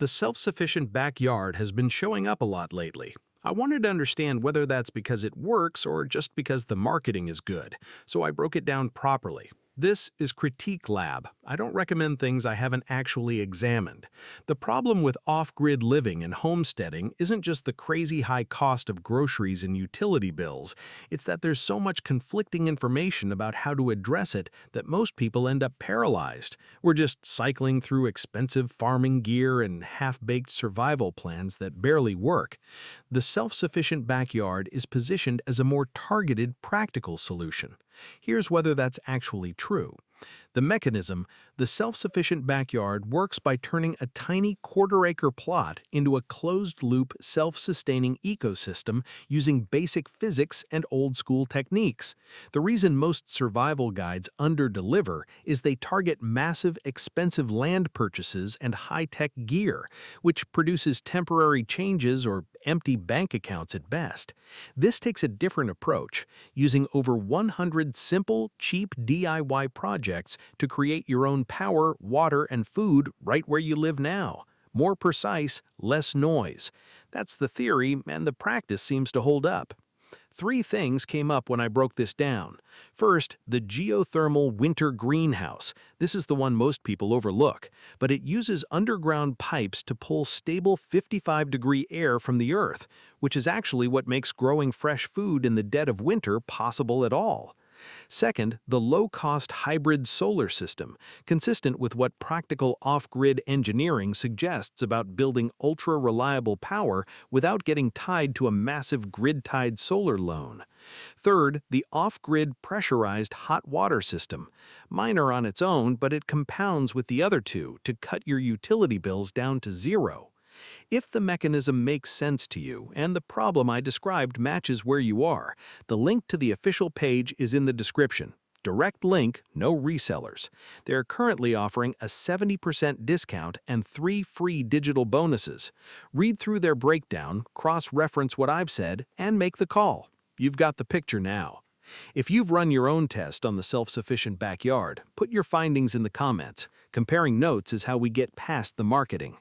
The self-sufficient backyard has been showing up a lot lately. I wanted to understand whether that's because it works or just because the marketing is good, so I broke it down properly. This is Critique Lab. I don't recommend things I haven't actually examined. The problem with off-grid living and homesteading isn't just the crazy high cost of groceries and utility bills, it's that there's so much conflicting information about how to address it that most people end up paralyzed. We're just cycling through expensive farming gear and half-baked survival plans that barely work. The self-sufficient backyard is positioned as a more targeted, practical solution. Here's whether that's actually true. The mechanism, the self-sufficient backyard, works by turning a tiny quarter-acre plot into a closed-loop, self-sustaining ecosystem using basic physics and old-school techniques. The reason most survival guides under-deliver is they target massive, expensive land purchases and high-tech gear, which produces temporary changes or empty bank accounts at best. This takes a different approach, using over 100 simple, cheap DIY projects to create your own power, water, and food right where you live now. More precise, less noise. That's the theory, and the practice seems to hold up. Three things came up when I broke this down. First, the geothermal winter greenhouse. This is the one most people overlook, but it uses underground pipes to pull stable 55-degree air from the earth, which is actually what makes growing fresh food in the dead of winter possible at all. Second, the low-cost hybrid solar system, consistent with what practical off-grid engineering suggests about building ultra-reliable power without getting tied to a massive grid-tied solar loan. Third, the off-grid pressurized hot water system. Minor on its own, but it compounds with the other two to cut your utility bills down to zero. If the mechanism makes sense to you and the problem I described matches where you are, the link to the official page is in the description. Direct link, no resellers. They're currently offering a 70% discount and 3 free digital bonuses. Read through their breakdown, cross-reference what I've said, and make the call. You've got the picture now. If you've run your own test on the self-sufficient backyard, put your findings in the comments. Comparing notes is how we get past the marketing.